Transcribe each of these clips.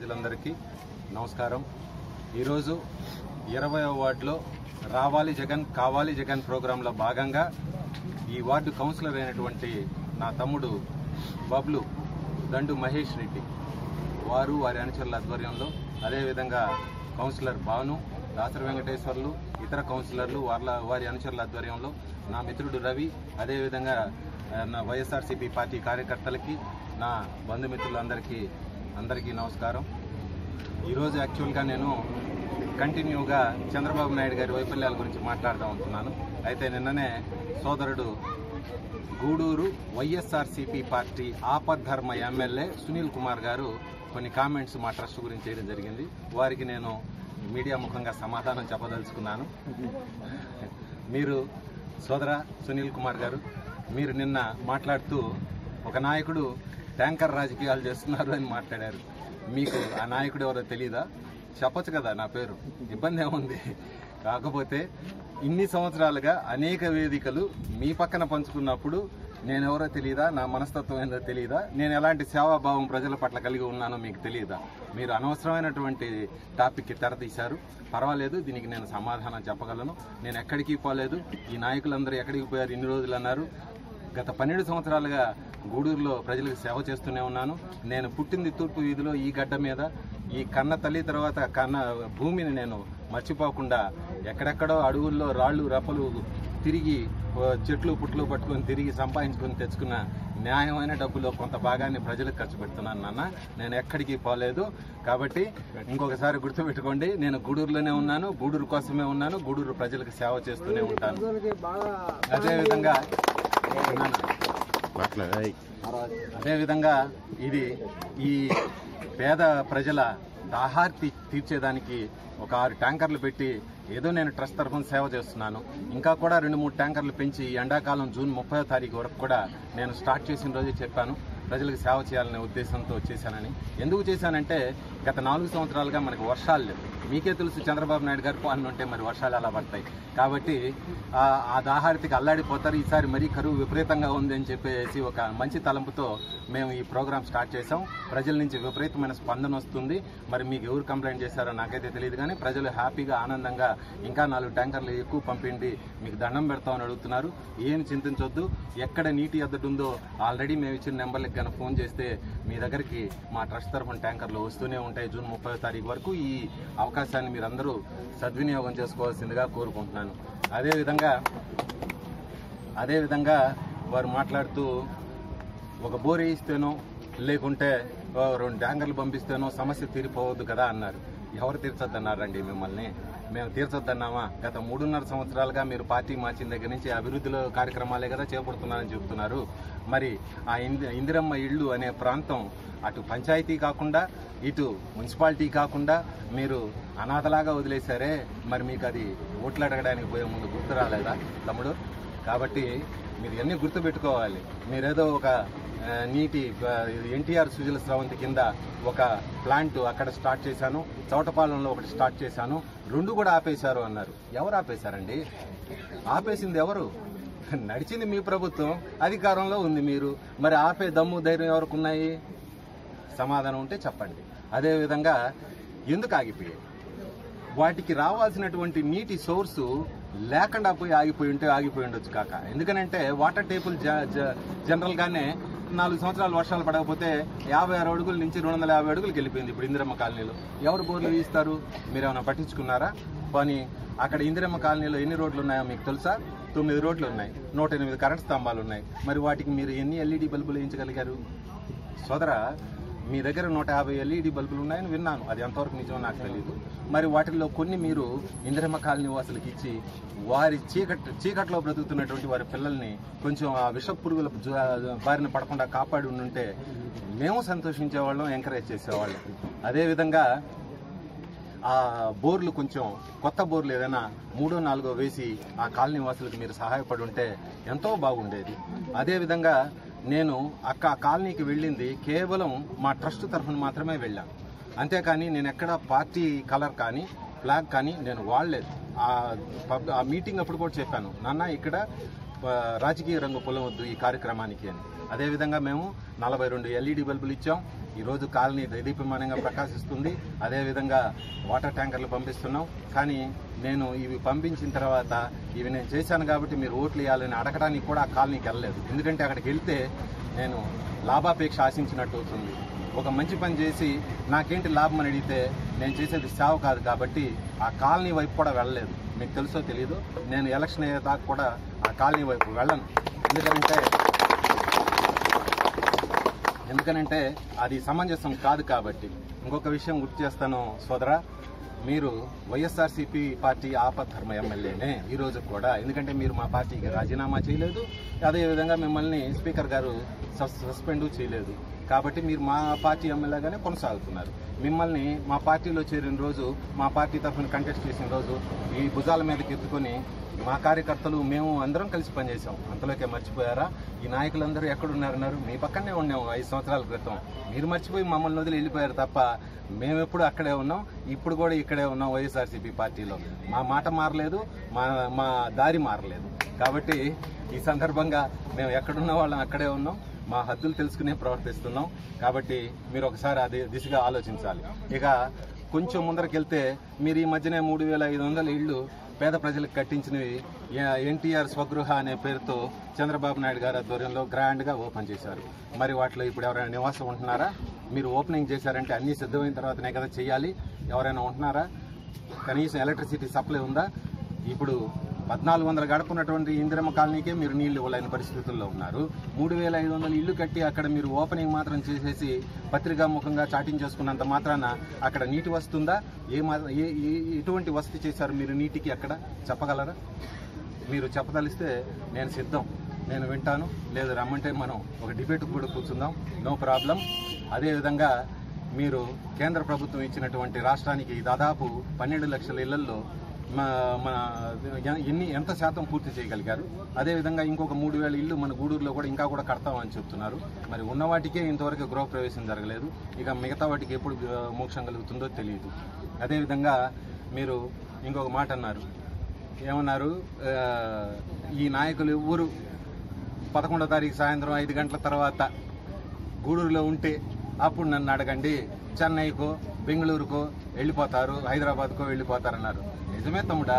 ప్రజలందరికీ నమస్కారం. ఈరోజు 20వ వార్డులో రావాలి జగన్ కావాలి జగన్ ప్రోగ్రాంలో భాగంగా ఈ వార్డు కౌన్సిలర్ అయినటువంటి నా తమ్ముడు బబ్లు దండు మహేష్ రెడ్డి వారు వారి అనుచరుల ఆధ్వర్యంలో, అదేవిధంగా కౌన్సిలర్ భాను, దాసరి వెంకటేశ్వర్లు, ఇతర కౌన్సిలర్లు వారి అనుచరుల ఆధ్వర్యంలో, నా మిత్రుడు రవి, అదేవిధంగా నా వైఎస్ఆర్సీపీ పార్టీ కార్యకర్తలకి, నా బంధుమిత్రులందరికీ నమస్కారం. ఈరోజు యాక్చువల్గా నేను కంటిన్యూగా చంద్రబాబు నాయుడు గారి వైఫల్యాల గురించి మాట్లాడుతూ ఉంటున్నాను. అయితే నిన్ననే సోదరుడు గూడూరు వైఎస్ఆర్సీపీ పార్టీ ఆపద్ధర్మ ఎమ్మెల్యే సునీల్ కుమార్ గారు కొన్ని కామెంట్స్ మా ట్రస్ట్ గురించి చేయడం జరిగింది. వారికి నేను మీడియా ముఖంగా సమాధానం చెప్పదలుచుకున్నాను. మీరు సోదర సునీల్ కుమార్ గారు, మీరు నిన్న మాట్లాడుతూ ఒక నాయకుడు ట్యాంకర్ రాజకీయాలు చేస్తున్నారు అని మాట్లాడారు. మీకు ఆ నాయకుడు ఎవరో తెలీదా? చెప్పచ్చు కదా, నా పేరు, ఇబ్బంది ఏముంది. కాకపోతే ఇన్ని సంవత్సరాలుగా అనేక వేదికలు మీ పక్కన పంచుకున్నప్పుడు నేనెవరో తెలియదా, నా మనస్తత్వం ఏందో తెలియదా, నేను ఎలాంటి సేవాభావం ప్రజల పట్ల కలిగి ఉన్నానో మీకు తెలియదా? మీరు అనవసరమైనటువంటి టాపిక్కి తెరతీశారు. పర్వాలేదు, దీనికి నేను సమాధానం చెప్పగలను. నేను ఎక్కడికి పోలేదు. ఈ నాయకులందరూ ఎక్కడికి పోయారు ఇన్ని రోజులు అన్నారు. గత 12 సంవత్సరాలుగా గూడూరులో ప్రజలకు సేవ చేస్తూనే ఉన్నాను. నేను పుట్టింది తూర్పు వీధిలో, ఈ గడ్డ మీద, ఈ కన్న తల్లి తర్వాత కన్న భూమిని నేను మర్చిపోకుండా ఎక్కడెక్కడో అడవుల్లో రాళ్ళు రప్పలు తిరిగి, చెట్లు పుట్లు పట్టుకొని తిరిగి సంపాదించుకొని తెచ్చుకున్న న్యాయమైన డబ్బులో కొంత భాగాన్ని ప్రజలకు ఖర్చు పెడుతున్నాను నాన్న. నేను ఎక్కడికి పోలేదు. కాబట్టి ఇంకొకసారి గుర్తుపెట్టుకోండి, నేను గూడూరులోనే ఉన్నాను, గూడూరు కోసమే ఉన్నాను, గూడూరు ప్రజలకు సేవ చేస్తూనే ఉంటాను. అదేవిధంగా ఇది ఈ పేద ప్రజల దాహార్తి తీర్చేదానికి ఒక 6 ట్యాంకర్లు పెట్టి ఏదో నేను ట్రస్ట్ తరఫున సేవ చేస్తున్నాను. ఇంకా కూడా 2-3 ట్యాంకర్లు పెంచి ఎండాకాలం జూన్ 30వ తారీఖు వరకు కూడా నేను స్టార్ట్ చేసిన రోజే చెప్పాను ప్రజలకు సేవ చేయాలనే ఉద్దేశంతో చేశానని. ఎందుకు చేశానంటే గత 4 సంవత్సరాలుగా మనకు వర్షాలు లేవు. మీకే తెలుసు, చంద్రబాబు నాయుడు గారు పాలన ఉంటే మరి వర్షాలు ఎలా పడతాయి. కాబట్టి ఆ దాహార్తికి అల్లాడిపోతారు. ఈసారి మరీ కరువు విపరీతంగా ఉంది అని చెప్పేసి ఒక మంచి తలంపుతో మేము ఈ ప్రోగ్రాం స్టార్ట్ చేసాం. ప్రజల నుంచి విపరీతమైన స్పందన వస్తుంది. మరి మీకు ఎవరు కంప్లైంట్ చేశారో నాకైతే తెలియదు, కానీ ప్రజలు హ్యాపీగా ఆనందంగా ఇంకా 4 ట్యాంకర్లు ఎక్కువ పంపిండి మీకు దండం పెడతామని అడుగుతున్నారు. ఏమి చింతించొద్దు. ఎక్కడ నీటి ఎద్దడి ఉందో ఆల్రెడీ మేము ఇచ్చిన నెంబర్లకు కనుక ఫోన్ చేస్తే మీ దగ్గరికి మా ట్రస్ట్ తరఫున ట్యాంకర్లు వస్తూనే ఉంటాయి జూన్ 30వ తారీఖు వరకు. ఈ అవకాశాన్ని మీరందరూ సద్వినియోగం చేసుకోవాల్సిందిగా కోరుకుంటున్నాను. అదేవిధంగా వారు మాట్లాడుతూ ఒక బోర్ వేయిస్తేనో లేకుంటే 2 ట్యాంకర్లు పంపిస్తేనో సమస్య తీరిపోవద్దు కదా అన్నారు. ఎవరు తీర్చొద్దన్నారండి మిమ్మల్ని? మేము తీర్చొద్దన్నామా? గత 3.5 సంవత్సరాలుగా మీరు పార్టీ మార్చిన దగ్గర నుంచి అభివృద్ధిలో కార్యక్రమాలే కదా చేపడుతున్నారని చెబుతున్నారు. మరి ఆ ఇందిరమ్మ ఇళ్ళు అనే ప్రాంతం అటు పంచాయతీ కాకుండా ఇటు మున్సిపాలిటీ కాకుండా మీరు అనాథలాగా వదిలేశారే. మరి మీకు అది ఓట్లు అడగడానికి పోయే ముందు గుర్తు రాలేదా తమ్ముడు? కాబట్టి మీరు అన్నీ గుర్తుపెట్టుకోవాలి. మీరేదో ఒక నీటి ఎన్టీఆర్ సుజల స్రవంతి కింద ఒక ప్లాంట్ అక్కడ స్టార్ట్ చేశాను, చౌటపాలెంలో ఒకటి స్టార్ట్ చేశాను, 2 కూడా ఆపేశారు అన్నారు. ఎవరు ఆపేశారండి? ఆపేసింది ఎవరు? నడిచింది మీ ప్రభుత్వం, అధికారంలో ఉంది మీరు. మరి ఆపే దమ్ము ధైర్యం ఎవరికి ఉన్నాయి? సమాధానం ఉంటే చెప్పండి. అదేవిధంగా ఎందుకు ఆగిపోయాయి? వాటికి రావాల్సినటువంటి నీటి సోర్సు లేకుండా ఆగిపోయి ఉండొచ్చు కాక. ఎందుకనంటే వాటర్ టేబుల్ జనరల్గానే 4 సంవత్సరాలు వర్షాలు పడకపోతే 56 అడుగుల నుంచి 250 అడుగులకు వెళ్ళిపోయింది. ఇప్పుడు ఇందిరమ్మ కాలనీలో ఎవరు బోర్లు వేయిస్తారు? మీరు ఏమైనా పట్టించుకున్నారా? కానీ అక్కడ ఇందిరమ్మ కాలనీలో ఎన్ని రోడ్లు ఉన్నాయో మీకు తెలుసా? 9 రోడ్లు ఉన్నాయి, 108 కరెంట్ స్తంభాలు ఉన్నాయి. మరి వాటికి మీరు ఎన్ని ఎల్ఈడి బల్బులు వేయించగలిగారు? సోదరా, మీ దగ్గర 150 ఎల్ఈడి బల్బులు ఉన్నాయని విన్నాను. అది ఎంతవరకు నిజమో నాకు తెలియదు. మరి వాటిల్లో కొన్ని మీరు ఇందిరమ్మ కాలనీ వాసులకు ఇచ్చి వారి చీకట్లో బ్రతుకుతున్నటువంటి వారి పిల్లల్ని కొంచెం ఆ విష పురుగుల బారిన పడకుండా కాపాడి ఉంటే మేము సంతోషించేవాళ్ళం, ఎంకరేజ్ చేసేవాళ్ళం. అదేవిధంగా ఆ బోర్లు కొంచెం కొత్త బోర్లు ఏదైనా 3ో 4ో వేసి ఆ కాలనీ వాసులకు మీరు సహాయపడి ఉంటే ఎంతో బాగుండేది. అదేవిధంగా నేను ఆ కాలనీకి వెళ్ళింది కేవలం మా ట్రస్ట్ తరఫున మాత్రమే వెళ్ళాను. అంతేకాని నేను ఎక్కడ పార్టీ కలర్ కానీ ఫ్లాగ్ కానీ నేను వాడలేదు. ఆ మీటింగ్ అప్పుడు కూడా చెప్పాను, నాన్న ఇక్కడ రాజకీయ రంగు పొలవద్దు ఈ కార్యక్రమానికి అని. అదేవిధంగా మేము 42 ఎల్ఈడి బల్బులు ఇచ్చాం. ఈరోజు కాలనీ దైదీప్యమానంగా ప్రకాశిస్తుంది. అదేవిధంగా వాటర్ ట్యాంకర్లు పంపిస్తున్నాం. కానీ నేను ఇవి పంపించిన తర్వాత ఇవి నేను చేశాను కాబట్టి మీరు ఓట్లు వేయాలని అడగడానికి కూడా ఆ కాలనీకి వెళ్ళలేదు. ఎందుకంటే అక్కడికి వెళ్తే నేను లాభాపేక్ష ఆశించినట్టు అవుతుంది. ఒక మంచి పని చేసి నాకేంటి లాభం అని అడిగితే నేను చేసేది సేవ కాదు కాబట్టి ఆ కాలనీ వైపు కూడా వెళ్ళలేదు. మీకు తెలుసో తెలీదు, నేను ఎలక్షన్ అయ్యే దాకా కూడా ఆ కాలనీ వైపు వెళ్ళను. ఎందుకనంటే అది సమంజసం కాదు కాబట్టి. ఇంకొక విషయం గుర్తు చేస్తాను సోదరా, మీరు వైఎస్ఆర్సీపీ పార్టీ ఆపద్ధర్మ ఎమ్మెల్యేనే ఈరోజు కూడా. ఎందుకంటే మీరు మా పార్టీకి రాజీనామా చేయలేదు, అదేవిధంగా మిమ్మల్ని స్పీకర్ గారు సస్పెండ్ చేయలేదు. కాబట్టి మీరు మా పార్టీ ఎమ్మెల్యేగానే కొనసాగుతున్నారు. మిమ్మల్ని మా పార్టీలో చేరిన రోజు, మా పార్టీ తరఫున కంటెస్ట్ చేసిన రోజు ఈ భుజాల మీదకి ఎత్తుకొని మా కార్యకర్తలు మేము అందరం కలిసి పనిచేసాం. అంతలోకే మర్చిపోయారా? ఈ నాయకులందరూ ఎక్కడున్నారన్నారు? మీ పక్కనే ఉన్నాం 5 సంవత్సరాల క్రితం. మీరు మర్చిపోయి మమ్మల్ని వదిలి వెళ్ళిపోయారు తప్ప మేమెప్పుడు అక్కడే ఉన్నాం. ఇప్పుడు కూడా ఇక్కడే ఉన్నాం వైఎస్ఆర్సీపీ పార్టీలో. మా మాట మారలేదు, మా దారి మారలేదు. కాబట్టి ఈ సందర్భంగా మేము ఎక్కడున్న వాళ్ళం అక్కడే ఉన్నాం. మా హద్దులు తెలుసుకునే ప్రవర్తిస్తున్నాం. కాబట్టి మీరు ఒకసారి అది దిశగా ఆలోచించాలి. ఇక కొంచెం ముందరకెళ్తే మీరు ఈ మధ్యనే 3500 ఇళ్లు పేద ప్రజలకు కట్టించినవి ఎన్టీఆర్ స్వగృహ అనే పేరుతో చంద్రబాబు నాయుడు గారి ఆధ్వర్యంలో గ్రాండ్గా ఓపెన్ చేశారు. మరి వాటిలో ఇప్పుడు ఎవరైనా నివాసం ఉంటున్నారా? మీరు ఓపెనింగ్ చేశారంటే అన్నీ సిద్ధమైన తర్వాతనే కదా చేయాలి. ఎవరైనా ఉంటున్నారా? కనీసం ఎలక్ట్రిసిటీ సప్లై ఉందా? ఇప్పుడు 1400 గడుపున్నటువంటి ఇందిరమ్మ కాలనీకే మీరు నీళ్లు ఇవ్వలేని పరిస్థితుల్లో ఉన్నారు. 3500 ఇళ్లు కట్టి అక్కడ మీరు ఓపెనింగ్ మాత్రం చేసేసి పత్రికాముఖంగా చాటింగ్ చేసుకున్నంత మాత్రాన అక్కడ నీటి వస్తుందా? ఎటువంటి వసతి చేశారు మీరు నీటికి అక్కడ చెప్పగలరా? మీరు చెప్పదలిస్తే నేను సిద్ధం, నేను వింటాను. లేదు రమ్మంటే మనం ఒక డిబేట్ కూడా కూర్చుందాం, నో ప్రాబ్లం. అదేవిధంగా మీరు కేంద్ర ప్రభుత్వం ఇచ్చినటువంటి రాష్ట్రానికి దాదాపు 12 లక్షల ఇళ్లలో మన ఎంత శాతం పూర్తి చేయగలిగారు? అదేవిధంగా ఇంకొక 3000 ఇళ్లు మన గూడూరులో కూడా ఇంకా కూడా కడతామని చెప్తున్నారు. మరి ఉన్న వాటికే ఇంతవరకు గృహప్రవేశం జరగలేదు. ఇక మిగతా వాటికి ఎప్పుడు మోక్షం కలుగుతుందో తెలియదు. అదేవిధంగా మీరు ఇంకొక మాట అన్నారు. ఏమన్నారు? ఈ నాయకులు ఎవరు 11వ తారీఖు సాయంత్రం 5 గంటల తర్వాత గూడూరులో ఉంటే అప్పుడు నన్ను అడగండి, చెన్నైకో బెంగళూరుకో వెళ్ళిపోతారు, హైదరాబాద్కో వెళ్ళిపోతారన్నారు. నిజమే తమ్ముడా,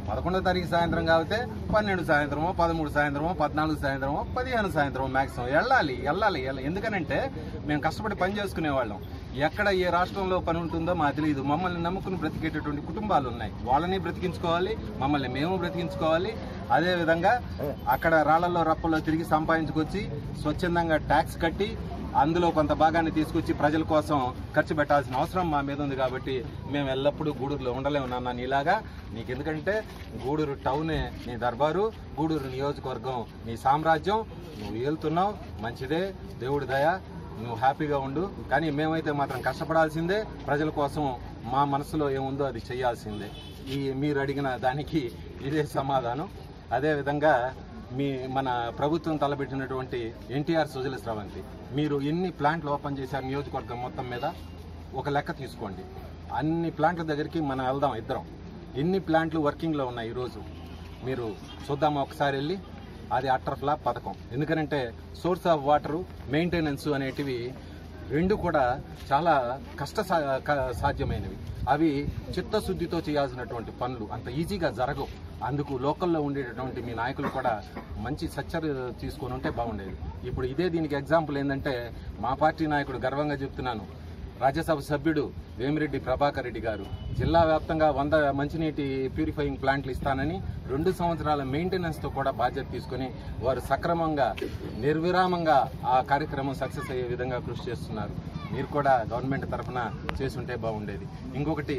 11వ తారీఖు సాయంత్రం కాబట్టి 12 సాయంత్రమో, 13 సాయంత్రమో, 14 సాయంత్రమో, 15 సాయంత్రమో మ్యాక్సిమం వెళ్ళాలి. ఎందుకనంటే మేము కష్టపడి పని చేసుకునేవాళ్ళం. ఎక్కడ ఏ రాష్ట్రంలో పని ఉంటుందో మాకు తెలియదు. మమ్మల్ని నమ్ముకుని బ్రతికేటటువంటి కుటుంబాలు ఉన్నాయి. వాళ్ళని బ్రతికించుకోవాలి, మమ్మల్ని మేము బ్రతికించుకోవాలి. అదేవిధంగా అక్కడ రాళ్లలో రప్పల్లో తిరిగి సంపాదించుకొచ్చి స్వచ్ఛందంగా ట్యాక్స్ కట్టి అందులో కొంత భాగాన్ని తీసుకొచ్చి ప్రజల కోసం ఖర్చు పెట్టాల్సిన అవసరం మా మీద ఉంది. కాబట్టి మేము ఎల్లప్పుడూ గూడూరులో ఉండలేము నాన్న నీలాగా. నీకెందుకంటే గూడూరు టౌనే నీ దర్బారు, గూడూరు నియోజకవర్గం నీ సామ్రాజ్యం. నువ్వు వెళ్తున్నావు, మంచిదే, దేవుడి దయ, నువ్వు హ్యాపీగా ఉండు. కానీ మేమైతే మాత్రం కష్టపడాల్సిందే, ప్రజల కోసం మా మనసులో ఏముందో అది చేయాల్సిందే. మీరు అడిగిన దానికి ఇదే సమాధానం. అదేవిధంగా మన ప్రభుత్వం తలపెట్టినటువంటి ఎన్టీఆర్ సుజల స్రవంతి, మీరు ఎన్ని ప్లాంట్లు ఓపెన్ చేశారు నియోజకవర్గం మొత్తం మీద ఒక లెక్క తీసుకోండి. అన్ని ప్లాంట్ల దగ్గరికి మనం వెళ్దాం ఇద్దరం. ఎన్ని ప్లాంట్లు వర్కింగ్లో ఉన్నాయి ఈరోజు మీరు చూద్దామా ఒకసారి వెళ్ళి? అది అట్టర్ ఫ్లాప్ పథకం. ఎందుకంటే సోర్స్ ఆఫ్ వాటరు, మెయింటెనెన్స్ అనేటివి రెండు కూడా చాలా సాధ్యమైనవి. అవి చిత్తశుద్ధితో చేయాల్సినటువంటి పనులు అంత ఈజీగా జరగవు. అందుకు లోకల్లో ఉండేటటువంటి మీ నాయకులు కూడా మంచి సచ్చర్ తీసుకొని ఉంటే బాగుండేది. ఇప్పుడు ఇదే దీనికి ఎగ్జాంపుల్ ఏంటంటే, మా పార్టీ నాయకుడు గర్వంగా చెప్తున్నాను, రాజ్యసభ సభ్యుడు వేమిరెడ్డి ప్రభాకర్ రెడ్డి గారు జిల్లా వ్యాప్తంగా 100 మంచినీటి ప్యూరిఫైయింగ్ ప్లాంట్లు ఇస్తానని 2 సంవత్సరాల మెయింటెనెన్స్తో కూడా బాధ్యత తీసుకుని వారు సక్రమంగా నిర్విరామంగా ఆ కార్యక్రమం సక్సెస్ అయ్యే విధంగా కృషి చేస్తున్నారు. మీరు కూడా గవర్నమెంట్ తరఫున చేసుంటే బాగుండేది. ఇంకొకటి,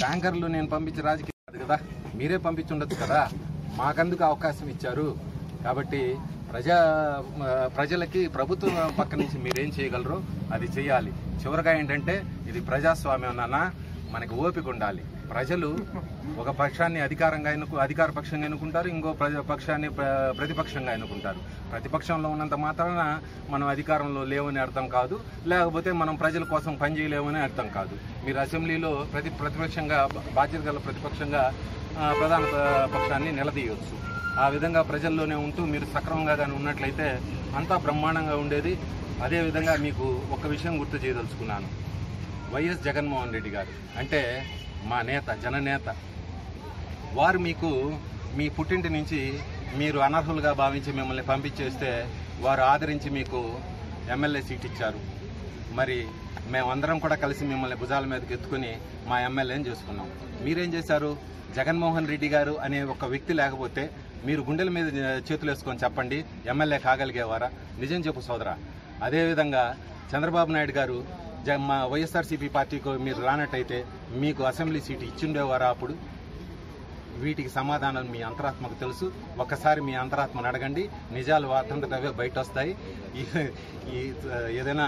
ట్యాంకర్లు నేను పంపించే రాజకీయం కాదు కదా, మీరే పంపించుండొచ్చు కదా, మాకందుకు అవకాశం ఇచ్చారు. కాబట్టి ప్రజలకి ప్రభుత్వం పక్క నుంచి మీరేం చేయగలరో అది చేయాలి. చివరగా ఏంటంటే, ఇది ప్రజాస్వామ్యం నాన్న, మనకి ఓపిక ఉండాలి. ప్రజలు ఒక పక్షాన్ని అధికార పక్షంగా ఎన్నుకుంటారు, ఇంకో పక్షాన్ని ప్రతిపక్షంగా ఎన్నుకుంటారు. ప్రతిపక్షంలో ఉన్నంత మాత్రాన మనం అధికారంలో లేవని అర్థం కాదు, లేకపోతే మనం ప్రజల కోసం పనిచేయలేమని అర్థం కాదు. మీరు అసెంబ్లీలో ప్రతిపక్షంగా బాధ్యత గల ప్రతిపక్షంగా ప్రధాన పక్షాన్ని నిలదీయవచ్చు. ఆ విధంగా ప్రజల్లోనే ఉంటూ మీరు సక్రమంగా కానీ ఉన్నట్లయితే అంతా బ్రహ్మాండంగా ఉండేది. అదేవిధంగా మీకు ఒక విషయం గుర్తు చేయదలుచుకున్నాను. వైఎస్ జగన్మోహన్ రెడ్డి గారు అంటే మా నేత, జననేత. వారు మీకు మీ పుట్టింటి నుంచి మీరు అనర్హులుగా భావించి మిమ్మల్ని పంపించేస్తే వారు ఆదరించి మీకు ఎమ్మెల్యే సీట్ ఇచ్చారు. మరి మేమందరం కూడా కలిసి మిమ్మల్ని భుజాల మీదకి ఎత్తుకుని మా ఎమ్మెల్యేని చేసుకున్నాం. మీరేం చేశారు? జగన్మోహన్ రెడ్డి గారు అనే ఒక వ్యక్తి లేకపోతే మీరు గుండెల మీద చేతులు వేసుకొని చెప్పండి, ఎమ్మెల్యే కాగలిగేవారా? నిజం చెప్పు సోదరా. అదేవిధంగా చంద్రబాబు నాయుడు గారు మా వైఎస్ఆర్సీపీ పార్టీకి మీరు రానట్టయితే మీకు అసెంబ్లీ సీటు ఇచ్చిండేవారా? అప్పుడు వీటికి సమాధానం మీ అంతరాత్మకు తెలుసు. ఒక్కసారి మీ అంతరాత్మను అడగండి, నిజాలు వాటంతటవే బయట వస్తాయి. ఏదైనా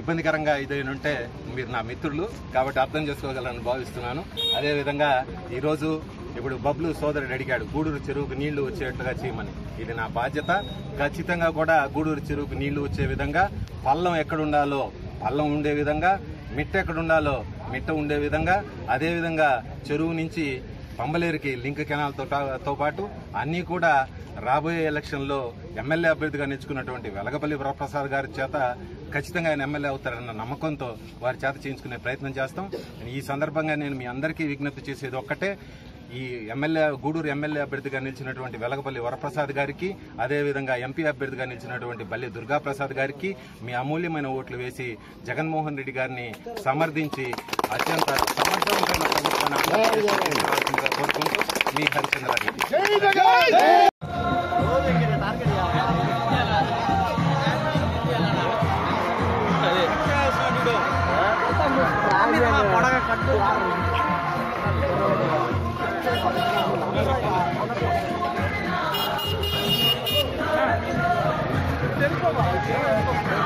ఇబ్బందికరంగా ఇదైనా ఉంటే మీరు నా మిత్రులు కాబట్టి అర్థం చేసుకోగలని భావిస్తున్నాను. అదేవిధంగా ఈరోజు ఇప్పుడు బబ్లు సోదరుడు అడిగాడు గూడూరు చెరువుకు నీళ్లు వచ్చేట్టుగా చేయమని. ఇది నా బాధ్యత. ఖచ్చితంగా కూడా గూడూరు చెరువుకు నీళ్లు వచ్చే విధంగా, పల్లం ఎక్కడుండాలో పల్లం ఉండే విధంగా, మిట్ట ఎక్కడుండాలో మిట్ట ఉండే విధంగా, అదేవిధంగా చెరువు నుంచి పంబలేరుకి లింక్ కెనాల్తో పాటు అన్నీ కూడా రాబోయే ఎలక్షన్లో ఎమ్మెల్యే అభ్యర్థిగా నిలుచుకున్నటువంటి వెలగపల్లి వరప్రసాద్ గారి చేత ఖచ్చితంగా ఆయన ఎమ్మెల్యే అవుతారన్న నమ్మకంతో వారి చేత చేయించుకునే ప్రయత్నం చేస్తాం. ఈ సందర్భంగా నేను మీ అందరికీ విజ్ఞప్తి చేసేది ఒక్కటే, ఈ గూడూరు ఎమ్మెల్యే అభ్యర్థిగా నిలిచినటువంటి వెలగపల్లి వరప్రసాద్ గారికి, అదేవిధంగా ఎంపీ అభ్యర్థిగా నిలిచినటువంటి బల్లి దుర్గాప్రసాద్ గారికి మీ అమూల్యమైన ఓట్లు వేసి జగన్మోహన్ రెడ్డి గారిని సమర్థించి అత్యంత సమర్థవంతమైన ప్రభుత్వాన్ని కోరుకుంటూ మీ హరిచంద్రారెడ్డి. తెలుసుకోవాలి.